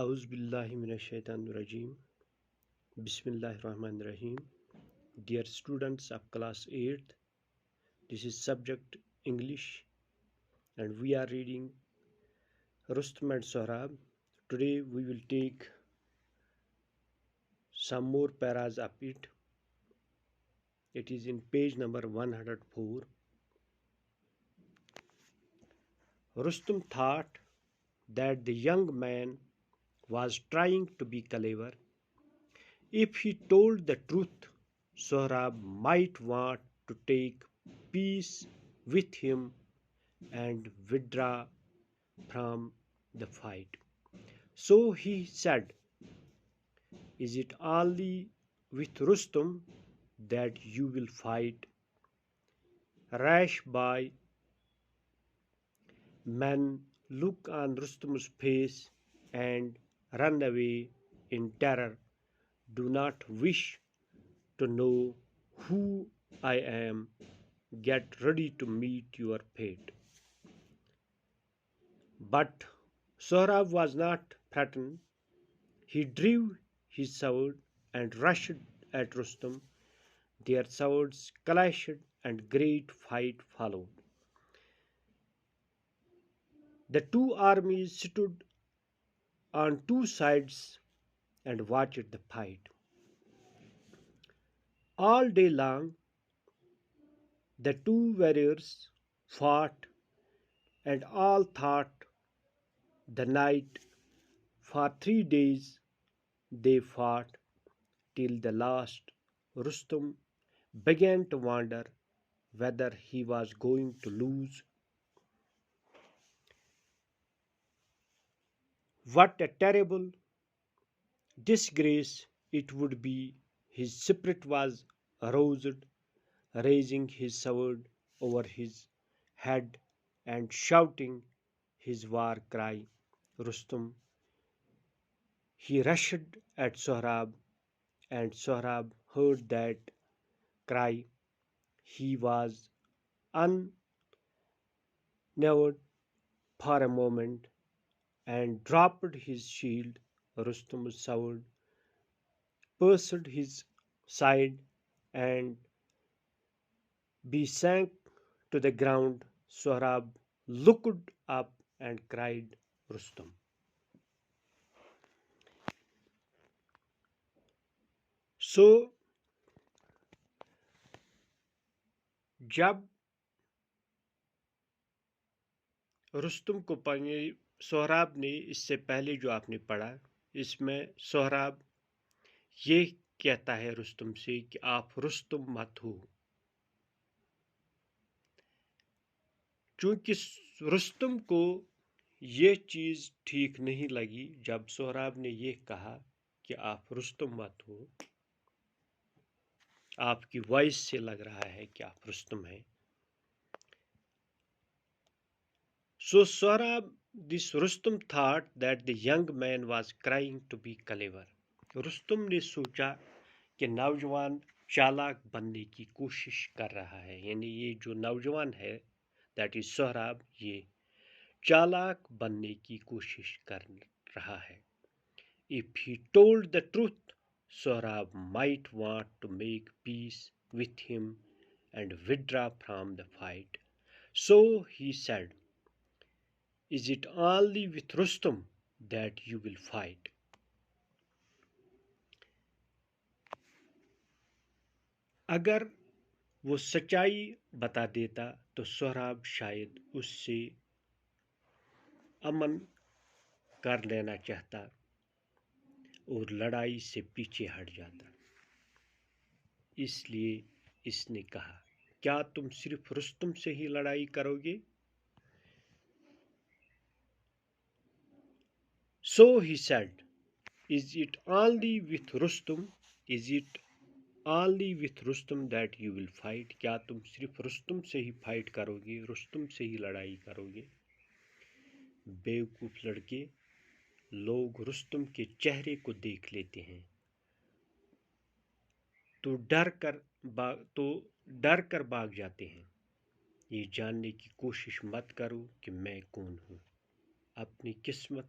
اعوذ باللہ من الشیطان الرجیم بسم اللہ الرحمن الرحیم. Dear students of class 8th, this is subject English and we are reading Rustum and Sohrab. Today we will take some more paras of it. It is in page number 104. Rustum thought that the young man was trying to be clever. If he told the truth, Sohrab might want to take peace with him and withdraw from the fight. So he said, "Is it only with Rustum that you will fight?" Rash boy, men look on Rustum's face and run away in terror. Do not wish to know who I am. Get ready to meet your fate. But Sohrab was not frightened. He drew his sword and rushed at Rustum. Their swords clashed and great fight followed. The two armies stood on two sides and watched the fight. All day long, the two warriors fought, and all thought the night. For 3 days they fought, till the last Rustum began to wonder whether he was going to lose. What a terrible disgrace it would be! His spirit was aroused, raising his sword over his head and shouting his war cry, "Rustum!" He rushed at Sohrab, and Sohrab heard that cry. He was unnerved for a moment and dropped his shield. Rustum's sword pierced his side and sank to the ground. Sohrab looked up and cried, "Rustum!" So, جب رستم کو سہراب نے اس سے پہلے جو آپ نے پڑھا، اس میں سہراب یہ کہتا ہے رستم سے کہ آپ رستم مت ہو. چونکہ رستم کو یہ چیز ٹھیک نہیں لگی جب سہراب نے یہ کہا کہ آپ رستم مت ہو. آپ کی وائس سے لگ رہا ہے کہ آپ رستم ہیں. So Rustum thought that the young man was trying to be clever. Rustam نے سوچا کہ نوجوان چالاک بننے کی کوشش کر رہا ہے، یعنی یہ جو نوجوان ہے that is سہراب، یہ چالاک بننے کی کوشش کر رہا ہے. If he told the truth, Sohrab might want to make peace with him and withdraw from the fight. So he said, "Is it only with Rustum that you will fight?" اگر وہ سچائی بتا دیتا تو سہراب شاید اس سے امن کر لینا چاہتا اور لڑائی سے پیچھے ہٹ جاتا. اس لیے اس نے کہا، کیا تم صرف رستم سے ہی لڑائی کرو گے؟ So he said, "Is it only with Rustum? Is it only with Rustum that you will fight?" کیا تم صرف رستم سے ہی فائٹ کرو گے، رستم سے ہی لڑائی کرو گے؟ بیوقوف لڑکے، لوگ رستم کے چہرے کو دیکھ لیتے ہیں تو ڈر کر بھاگ جاتے ہیں. یہ جاننے کی کوشش مت کرو کہ میں کون ہوں. اپنی قسمت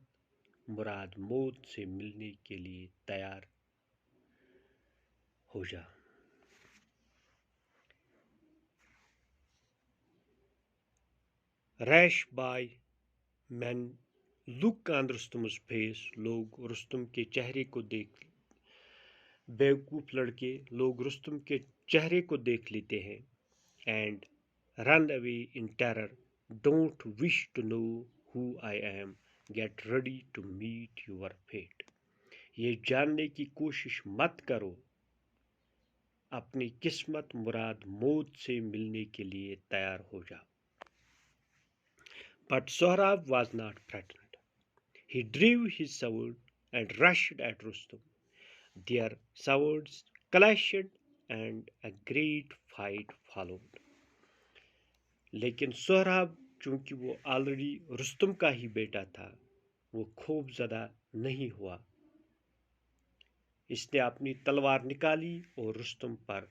مراد موت سے ملنے کے لیے تیار ہو جا. Rash by men look on Rustum's face. لوگ رستم کے چہرے کو دیکھ بیوقوف لڑکے لوگ رستم کے چہرے کو دیکھ لیتے ہیں. And run away in terror. Don't wish to know who I am. Get ready to meet your fate. یہ جاننے کی کوشش مت کرو اپنی قسمت مراد موت سے ملنے کے لیے تیار ہو جا. But Sohrab was not frightened. He drew his sword and rushed at Rustum. Their swords clashed and a great fight followed. لیکن سہراب چونکہ وہ آلریڈی رستم کا ہی بیٹا تھا وہ خوف زدہ نہیں ہوا. اس نے اپنی تلوار نکالی اور رستم پر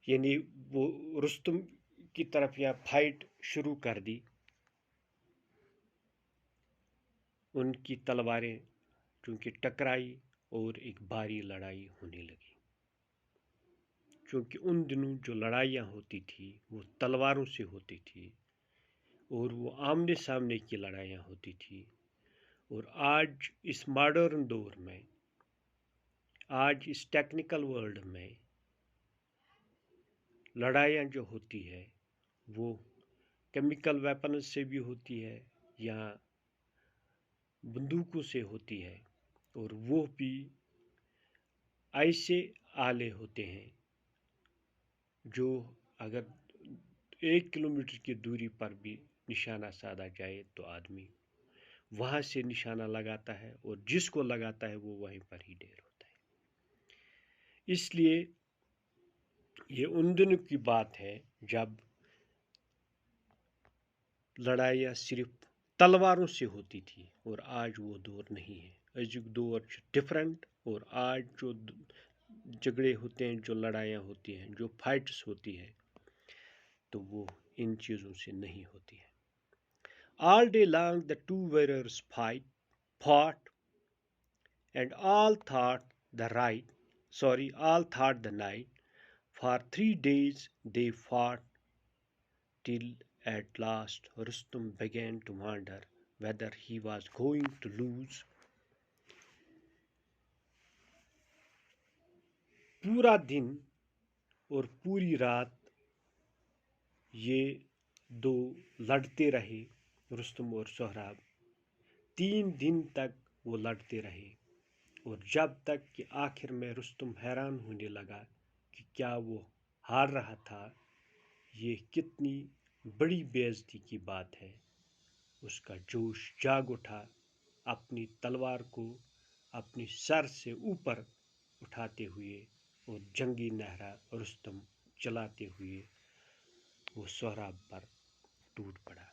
یعنی وہ رستم کی طرف یہاں فائٹ شروع کر دی. ان کی تلواریں چونکہ ٹکرائی اور ایک بھاری لڑائی ہونے لگی. چونکہ ان دنوں جو لڑائیاں ہوتی تھی وہ تلواروں سے ہوتی تھی اور وہ آمنے سامنے کی لڑائیاں ہوتی تھی. اور آج اس ماڈرن دور میں آج اس ٹیکنیکل ورلڈ میں لڑائیاں جو ہوتی ہے وہ کیمیکل ویپنز سے بھی ہوتی ہے یا بندوقوں سے ہوتی ہے اور وہ بھی ایسے آلے ہوتے ہیں جو اگر 1 کلومیٹر کی دوری پر بھی نشانہ سادھا جائے تو آدمی وہاں سے نشانہ لگاتا ہے اور جس کو لگاتا ہے وہ وہیں پر ہی ڈھیر ہوتا ہے. اس لیے یہ ان دنوں کی بات ہے جب لڑائیاں صرف تلواروں سے ہوتی تھی اور آج وہ دور نہیں ہے. ازیک دور ڈفرینٹ اور آج جو جھگڑے ہوتے ہیں جو لڑائیاں ہوتی ہیں جو فائٹس ہوتی ہے تو وہ ان چیزوں سے نہیں ہوتی ہے. All day long the two warriors fought and all thought the night. For 3 days they fought till at last Rustum began to wonder whether he was going to lose. پورا دن اور پوری رات یہ دو لڑتے رہے رستم اور سہراب. 3 دن تک وہ لڑتے رہے اور جب تک کہ آخر میں رستم حیران ہونے لگا کہ کیا وہ ہار رہا تھا. یہ کتنی بڑی بے عزتی کی بات ہے. اس کا جوش جاگ اٹھا. اپنی تلوار کو اپنی سر سے اوپر اٹھاتے ہوئے اور جنگی نہرا رستم چلاتے ہوئے وہ سہراب پر ٹوٹ پڑا.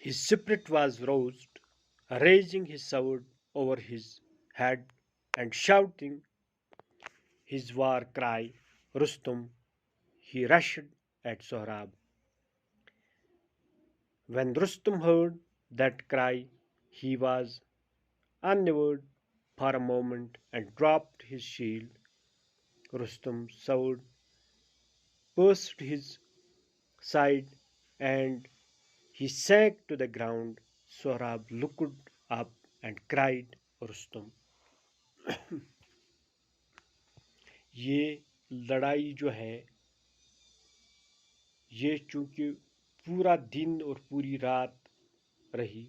His spirit was roused, raising his sword over his head and shouting his war cry, Rustum, he rushed at Sohrab. When Rustum heard that cry, he was unnerved for a moment and dropped his shield. Rustum's sword pierced his side and he sank to the ground. Sohrab looked up and cried, Rustum. یہ لڑائی جو ہے یہ چونکہ پورا دن اور پوری رات رہی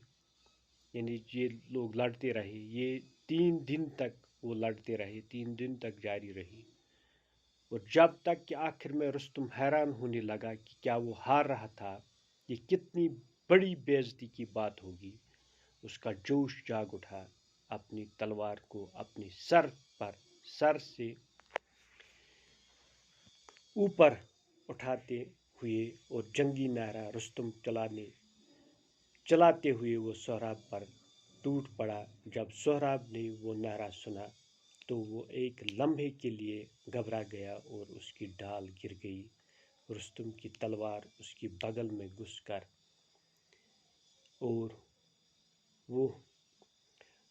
یعنی یہ لوگ لڑتے رہے. یہ 3 دن تک وہ لڑتے رہے 3 دن تک جاری رہی. اور جب تک کہ آخر میں رستم حیران ہونے لگا کہ کیا وہ ہار رہا تھا. یہ کتنی بڑی بے عزتی کی بات ہوگی. اس کا جوش جاگ اٹھا. اپنی تلوار کو اپنی سر سے اوپر اٹھاتے ہوئے اور جنگی نعرہ رستم چلاتے ہوئے وہ سہراب پر ٹوٹ پڑا. جب سہراب نے وہ نعرہ سنا تو وہ ایک لمحے کے لیے گھبرا گیا اور اس کی ڈھال گر گئی. رستم کی تلوار اس کی بغل میں گھس کر اور وہ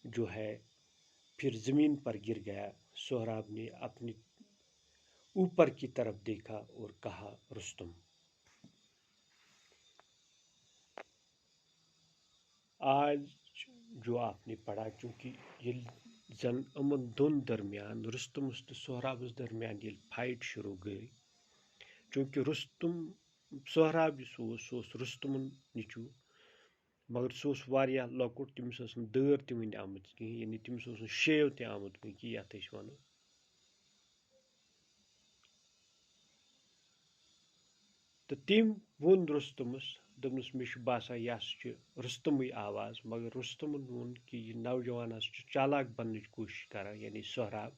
جو ہے پھر زمین پر گر گیا۔ سہراب نے اپنی اوپر کی طرف دیکھا اور کہا رستم۔ آج جو آپ نے پڑھا، چونکہ یہ زن امن دون درمیان رستمس تو سہرابس درمیان یہ فائٹ شروع گئی، چونکہ رستم سہراب سہ رستمن نیچو، مگر سہ واریاہ لۄکُٹ، تٔمِس ٲس نہٕ دٲر تہِ وٕنہِ آمٕژ کِہیٖنۍ، یعنی تٔمِس اوس نہٕ شیو تہِ آمُت وٕنہِ کہِ یَتھ أسۍ وَنو۔ تہٕ تٔمۍ ووٚن رستمس، دوٚپنس مےٚ چھُ باسان یہِ ہسا چھُ رستمٕے آواز، مگر رستمن ووٚن کہِ یہِ نوجوان ہسا چھُ چالاک بننٕچ کوٗشش کران، یعنی سہراب۔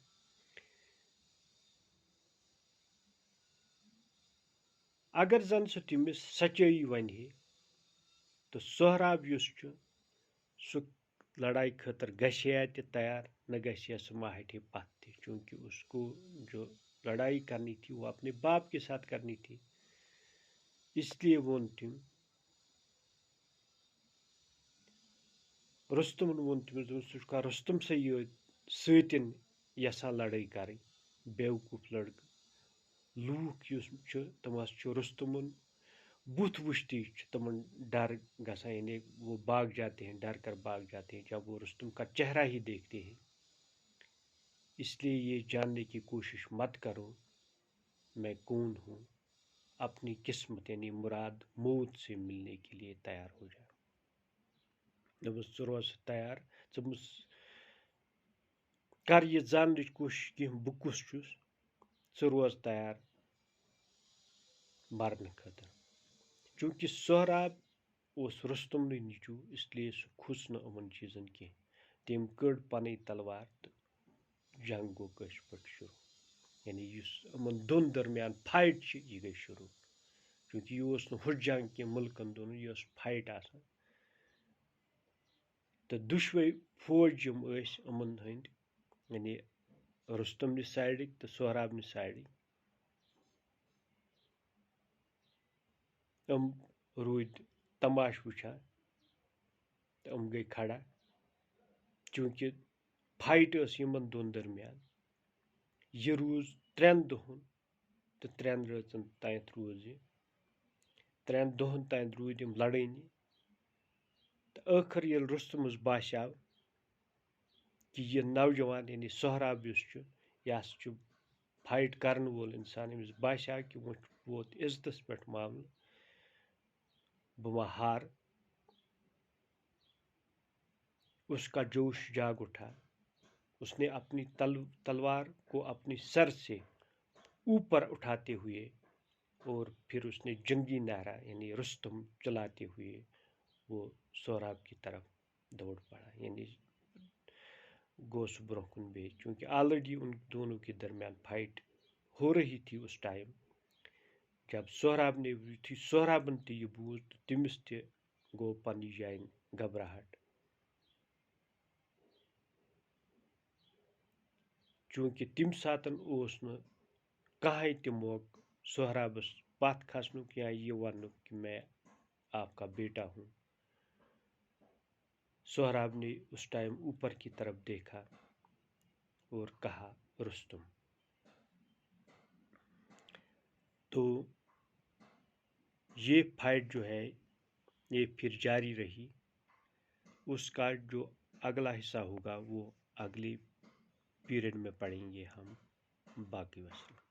اگر زن سُہ تٔمِس سچٲیی ونہِ ہے تہٕ سہراب یُس چھُ سُہ لڑائی خٲطرٕ گژھِ ہے تہِ تیار، نہ گژھِ ہے سُہ ما ہٹے پتھ تہِ، چونکہ اس کو جو لڑائی کرنی تھی وہ اپنے باپ کے ساتھ کرنی تھی، اس لیے وون تٔمۍ رستمن وون تٔمِس، دوٚپُن ژٕ چھُکھا رستم سے یوت سۭتۍ یژھان لڑٲے کرٕنۍ، بیوقوٗف لڑکہٕ۔ لوٗکھ یُس چھُ تِم ہسا چھُ رستمن بُتھ وٕچھتھی چھُ تِمن ڈر گژھان، یعنی وہ بھاگ جاتے ہیں، ڈر کر بھاگ جاتے ہیں جب وہ رستم کا چہرہ ہی دیکھتے ہیں۔ اس لیے یہ جاننے کی کوشش مت کرو میں کون ہوں، اپنی قسمت یعنی مراد موت سے ملنے کے لیے تیار ہو جائے۔ دوٚپُس ژٕ روز تیار، ژٕ کر یہ زاننٕچ کوشش کینٛہہ بہٕ کُس چھُس، ژٕ روز تیار مرنہٕ خٲطرٕ۔ چونکہ سہراب اوس رستمنٕے نیٚچوٗ، اس لیے سُہ کھوٚژ نہٕ یِمن چیٖزن کینٛہہ، تٔمۍ کٔڑ پنٕنۍ تلوار تہٕ جنگ گوٚو کٲشِر پٲٹھۍ شروع، یعنی یُس یِمن دۄن درمیان فایٹ چھِ یہِ گٔے شروع، چونکہ یہِ اوس نہٕ ہُہ جنگ کینٛہہ مُلکن دۄن، یہِ ٲس فایٹ آسان۔ تہٕ دُشوے فوج یِم ٲسۍ یِمن ہٕنٛدۍ، یعنی رستمنہِ سایڈٕکۍ تہٕ سہرابنہِ سایڈٕکۍ، یِم روٗدۍ تماش وٕچھان تہٕ یِم گٔے کھڑا، چونکہ فایٹ ٲس یِمن دۄن درمیان۔ یہِ روٗز 3 دۄہن تہٕ 3 رٲژن تانٮ۪تھ روٗز یہِ، 3 دۄہن تانۍ روٗدۍ یِم لڑٲنی، تہٕ ٲخر ییٚلہِ رستمس باسیو کہ یہ نوجوان یعنی سہراب یُس چھُ یہِ ہسا چھُ فایٹ کرن وول انسان، أمِس باسیو کہ وۄنۍ ووت عزتس پٮ۪ٹھ معاملہٕ، بہٕ ما ہار، اس کا جوش جاگ اٹھا، اس نے اپنی تلوار کو اپنی سر سے اوپر اٹھاتے ہوئے اور پھر اس نے جنگی نعرہ یعنی رستم چلاتے ہوئے وہ سہراب کی طرف دوڑ پڑا، یعنی گو سو برونٛہہ کُن بیٚیہِ، چونکہ آلریڈی ان دونوں کے درمیان فائٹ ہو رہی تھی اس ٹائم۔ جب سہراب نے یُتھُے سہرابن تہِ یہِ بوٗز تہٕ تٔمِس تہِ گوٚو پننہِ جایہِ گھبراہٹ، چونکہ تمہِ ساتن اوس نہٕ کٕہۭنۍ تہِ موقعہٕ سہرابس پتھ کھسنُک یا یہ وننُک کہ میں آپ کا بیٹا ہوں۔ سہراب نے اس ٹائم اوپر کی طرف دیکھا اور کہا رستم۔ تو یہ فائٹ جو ہے یہ پھر جاری رہی، اس کا جو اگلا حصہ ہوگا وہ اگلی پیریڈ میں پڑھیں گے ہم، باقی وسلم۔